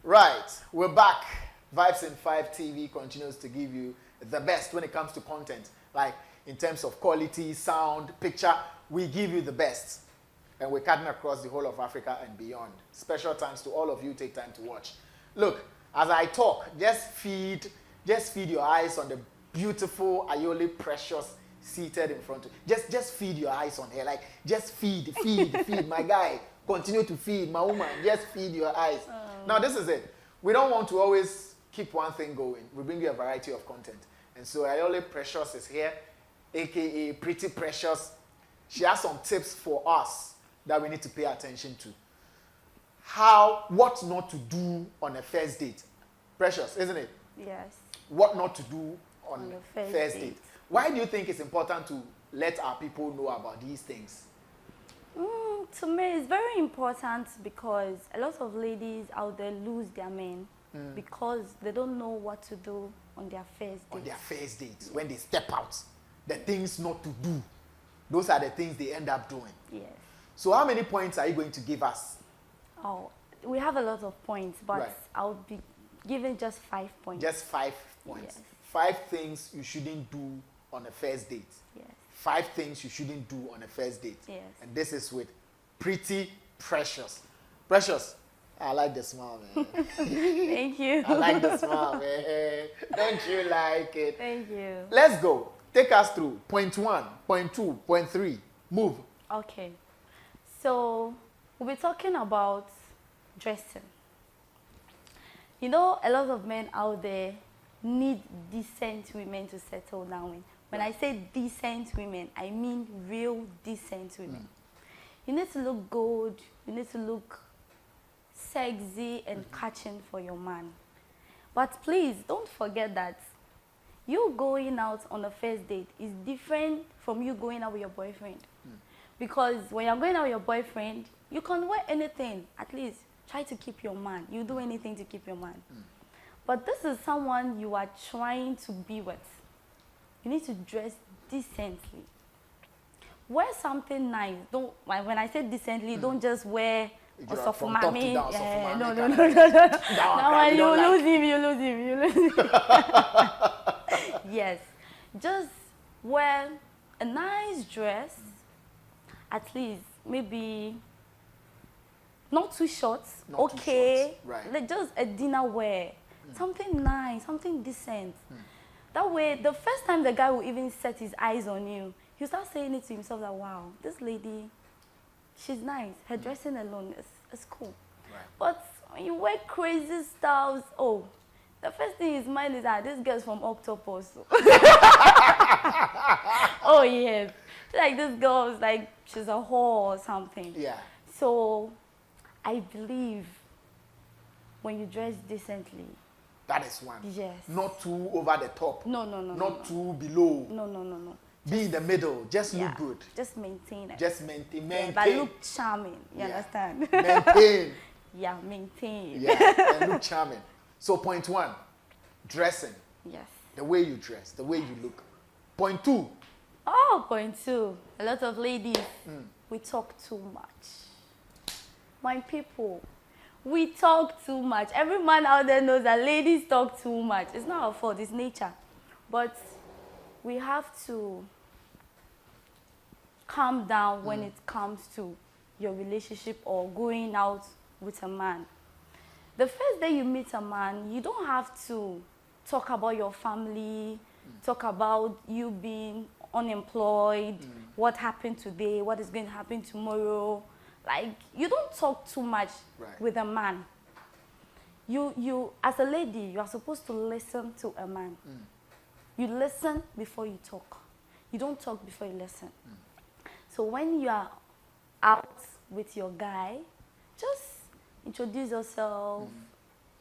Right, we're back. Vibes in 5 TV continues to give you the best when it comes to content. Like in terms of quality, sound, picture, we give you the best. And we're cutting across the whole of Africa and beyond. Special thanks to all of you take time to watch. Look, as I talk, just feed your eyes on the beautiful Ayole Precious seated in front of you. Just feed your eyes on her. Like, just feed, my guy. Continue to feed, my woman. Just feed your eyes. Now, this is it. We don't want to always keep one thing going. We bring you a variety of content. And so Ayole Precious is here, a.k.a. Pretty Precious. She has some tips for us that we need to pay attention to. What not to do on a first date. Precious, isn't it? Yes. What not to do on a first date. Why do you think it's important to let our people know about these things? To me, it's very important because a lot of ladies out there lose their men because they don't know what to do on their first date. On their first dates, when they step out, the things not to do. Those are the things they end up doing. Yes. So how many points are you going to give us? Oh, we have a lot of points, but Right. I'll be giving just 5 points. Just 5 points. Yes. 5 things you shouldn't do on a first date. Yes. 5 things you shouldn't do on a first date. Yes. And this is with Pretty Precious. Precious, I like the smile, man. Thank you. I like the smile, man. Don't you like it? Thank you. Let's go. Take us through point 1, point 2, point 3. Move. Okay. So, we'll be talking about dressing. You know, a lot of men out there need decent women to settle down with. When I say decent women, I mean real decent women. You need to look good, you need to look sexy and catching for your man. But please, don't forget that you going out on a first date is different from you going out with your boyfriend. Because when you're going out with your boyfriend, you can wear anything. At least try to keep your man. You do anything to keep your man. But this is someone you are trying to be with. You need to dress decently. Wear something nice. Don't, when I say decently, don't just wear a soft from top to mommy. down, soft mommy No. kind of That one, you don't you lose him. Yes. Just wear a nice dress. At least maybe not too short. Not too okay. short, right. Like just a dinner wear. Something nice, something decent. That way, the first time the guy will even set his eyes on you, he'll start saying it to himself that, wow, this lady, she's nice. Her dressing alone is cool. Right. But when you wear crazy styles, oh, the first thing in his mind is that this girl's from Octopus. Oh, yes. Like this girl's like, she's a whore or something. Yeah. So, I believe when you dress decently, that is one. yes. Not too over the top. No. Not too below. No. Be in the middle. Just Yeah. look good. Just maintain it. Just maintain. Yeah, but look charming. You understand? Maintain. Yeah, maintain. Yeah, and look charming. So point 1, dressing. Yes. The way you dress, the way you look. Point 2. Oh, point 2. A lot of ladies, we talk too much. My people, we talk too much. Every man out there knows that ladies talk too much. It's not our fault, it's nature. But we have to calm down when it comes to your relationship or going out with a man. The first day you meet a man, you don't have to talk about your family, talk about you being unemployed, what happened today, what is going to happen tomorrow. Like, you don't talk too much with a man. You, as a lady, you are supposed to listen to a man. You listen before you talk. You don't talk before you listen. So when you are out with your guy, just introduce yourself,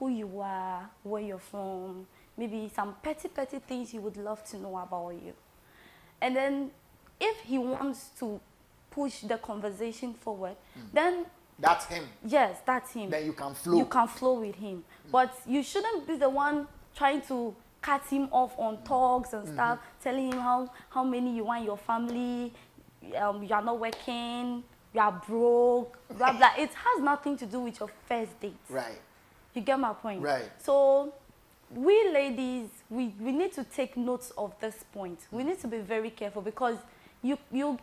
who you are, where you're from, maybe some petty things he would love to know about you. And then if he wants to push the conversation forward, then that's him. Yes, that's him. Then you can flow. You can flow with him. But you shouldn't be the one trying to cut him off on talks and stuff, telling him how many you want in your family, you are not working, you are broke, blah, blah. It has nothing to do with your first date. Right. You get my point? Right. So we ladies, we need to take notes of this point. We need to be very careful because you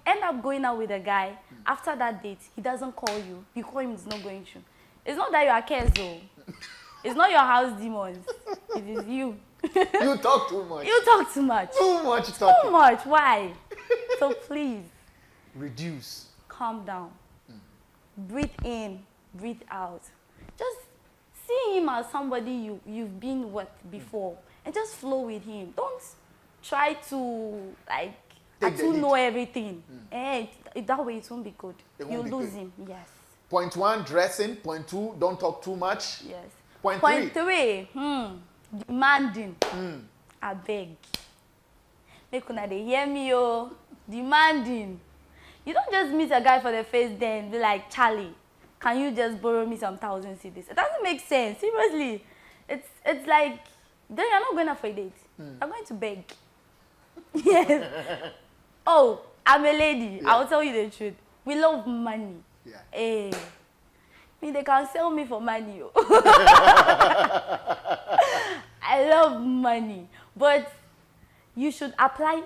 end up going out with a guy. After that date, he doesn't call you. You call him, he's not going to. It's not that you are cares though. It's not your house demons. It is you. You talk too much. You talk too much. Too much talking. Too much. Why? So please. Reduce. Calm down. Breathe in. Breathe out. Just see him as somebody you've been with before. And just flow with him. Don't try to know everything. That way it won't be good. You'll lose him. Yes. Point 1, dressing. Point 2, don't talk too much. Yes. Point 3, demanding. I beg. Make una dey hear me, oh. Demanding. You don't just meet a guy for the first day and be like, Charlie, can you just borrow me some 1,000 cedis? It doesn't make sense. Seriously. It's like, then you're not going out for a date. You're going to beg. Yes. Oh, I'm a lady. Yeah. I'll tell you the truth. We love money. Yeah. Hey. They can sell me for money. I love money. But you should apply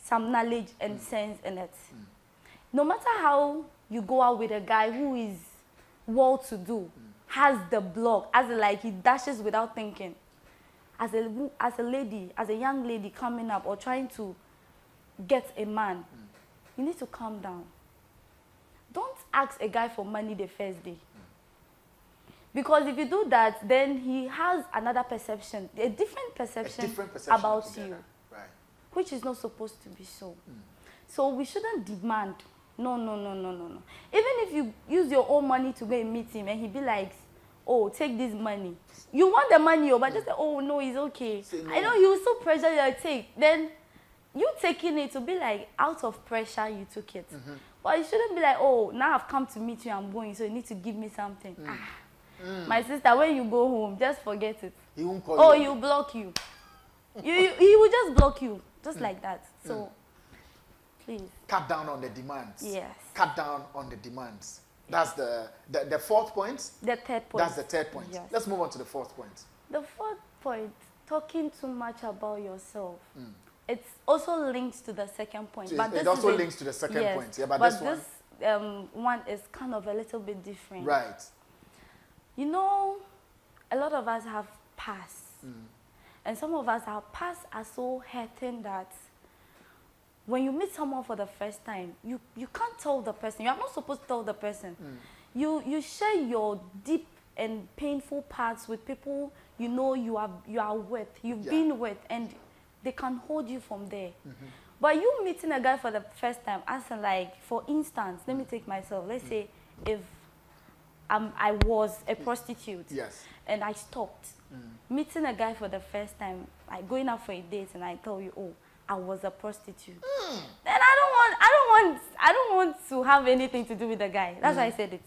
some knowledge and sense in it. No matter how you go out with a guy who is well-to-do, has the block, he dashes without thinking. As a lady, as a young lady coming up or trying to get a man, you need to calm down. Don't ask a guy for money the first day. Because if you do that, then he has another perception, a different perception about you, right. Which is not supposed to be so. So we shouldn't demand. No. Even if you use your own money to go and meet him and he be like, oh, take this money. You want the money, but just say, oh, no, it's okay. No. I know you so pressure you take. Then you taking it to be like out of pressure you took it. But it shouldn't be like, oh, now I've come to meet you, I'm going, so you need to give me something. My sister, when you go home, just forget it. He won't call you. He'll block you. He will just block you, just like that. So, please. Cut down on the demands. Yes. Cut down on the demands. That's the fourth point? The third point. That's the third point. Yes. Let's move on to the fourth point. The fourth point, talking too much about yourself. It's also linked to the second point. So but it also links to the second point. Yeah, but this one is kind of a little bit different. Right. You know, a lot of us have past. And some of us, our past are so hurting that when you meet someone for the first time, you can't tell the person. You are not supposed to tell the person. You share your deep and painful parts with people you know you are with, you've been with, and they can hold you from there. But you meeting a guy for the first time, as in like, for instance, let me take myself. Let's say if I was a prostitute, yes, and I stopped. Meeting a guy for the first time, like going out for a date, and I tell you, oh, I was a prostitute. Then I don't want to have anything to do with the guy. That's why I said it.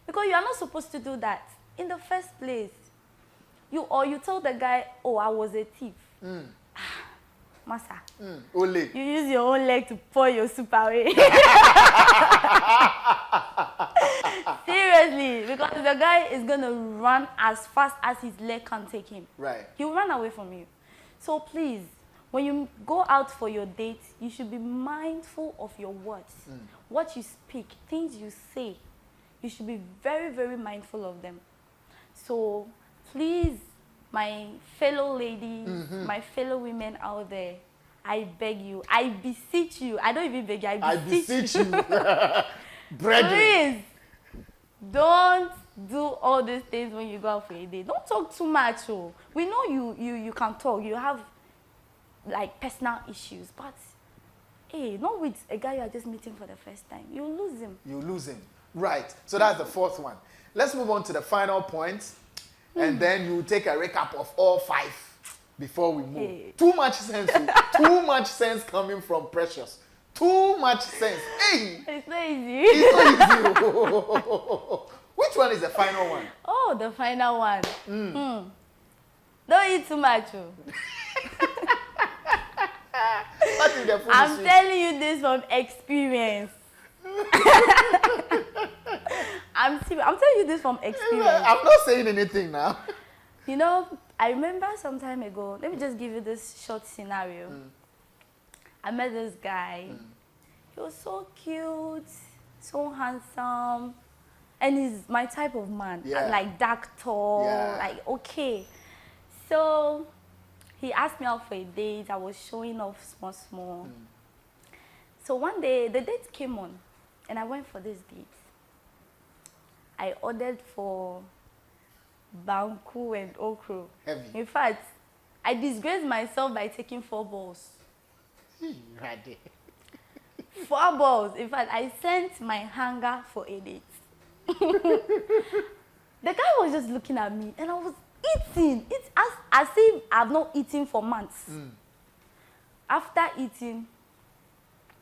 Because you are not supposed to do that in the first place. You tell the guy, oh, I was a thief. Masa. You use your own leg to pour your soup away. Seriously, because the guy is gonna run as fast as his leg can take him. Right. He'll run away from you. So please, when you go out for your date, you should be mindful of your words. What you speak, things you say. You should be very, very mindful of them. So please, my fellow ladies, my fellow women out there, I beg you, I beseech you. I don't even beg you, I beseech you. Brethren. Please, don't do all these things when you go out for a date. Don't talk too much. Oh. We know you can talk. You have like personal issues, but hey, not with a guy you are just meeting for the first time. You lose him. You lose him. Right. So that's the fourth one. Let's move on to the final point, and then you take a recap of all 5 before we move. Hey. Too much sense. Too much sense coming from Precious. Too much sense. Hey. It's not easy. It's not easy. Which one is the final one? Oh, the final one. Don't eat too much. Oh. I'm telling you this from experience. I'm serious. I'm telling you this from experience. I'm not saying anything now. You know, I remember some time ago, let me just give you this short scenario. I met this guy. He was so cute, so handsome, and he's my type of man. Yeah. Like dark tall, Yeah. like okay. So he asked me out for a date. I was showing off small. So one day the date came on, and I went for this date. I ordered for banku and okro. Heavy. In fact, I disgraced myself by taking 4 balls. Right there. 4 balls. In fact, I sent my hanger for a date. The guy was just looking at me, and I was eating. It's as if I've not eaten for months. After eating,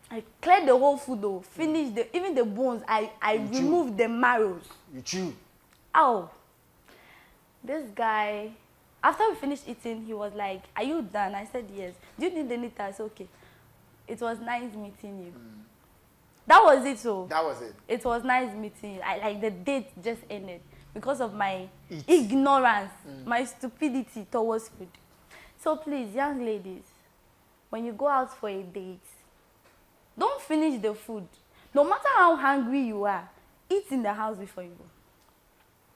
I cleared the whole food though, finished even the bones. I removed the marrows. You chew. Ow. This guy, after we finished eating, he was like, "Are you done?" I said, "Yes." "Do you need anything?" I said, "Okay." It was nice meeting you. That was it, so. That was it. It was nice meeting you. Like the date just ended because of my Eat. ignorance, my stupidity towards food. So please, young ladies, when you go out for a date, don't finish the food. No matter how hungry you are, eat in the house before you go.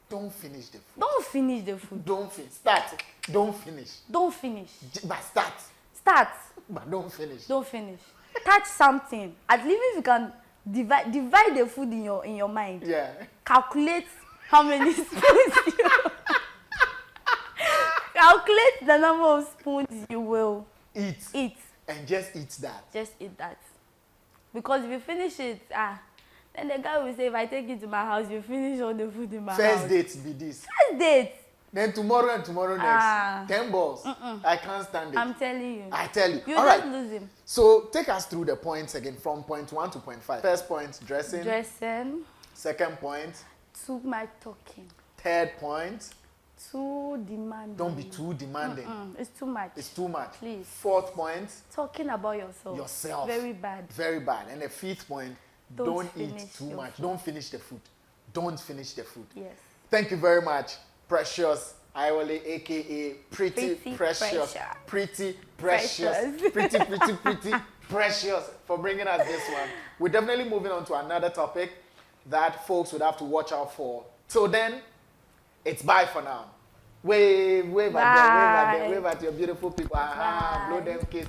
Don't finish the food. Don't finish the food. Don't finish. Start. Don't finish. Don't finish. But start. Start. But don't finish. Don't finish. Touch something. At least if you can divide the food in your mind. Yeah. Calculate how many spoons you calculate the number of spoons you will Eat. And just eat that. Just eat that. Because if you finish it, then the guy will say, if I take you to my house, you finish all the food in my house. First date be this. First date. Then tomorrow and tomorrow next. 10 balls. I can't stand it. I'm telling you. I tell you. You All just right. lose him. So take us through the points again from point 1 to point 5. First point, dressing. Dressing. Second point. Too much talking. Third point. Too demanding. Don't be too demanding. It's too much. It's too much. Please. Fourth point. Talking about yourself. Yourself. Very bad. Very bad. And the fifth point. Don't Eat finish too your much. food. Don't finish the food. Don't finish the food. Yes. Thank you very much, Precious Iwole, aka Pretty Pretty Precious. Precious. Pretty Precious. Precious. Pretty Precious for bringing us this one. We're definitely moving on to another topic that folks would have to watch out for. Till then, it's bye for now. Wave at them, wave at your beautiful people. Blow them kiss.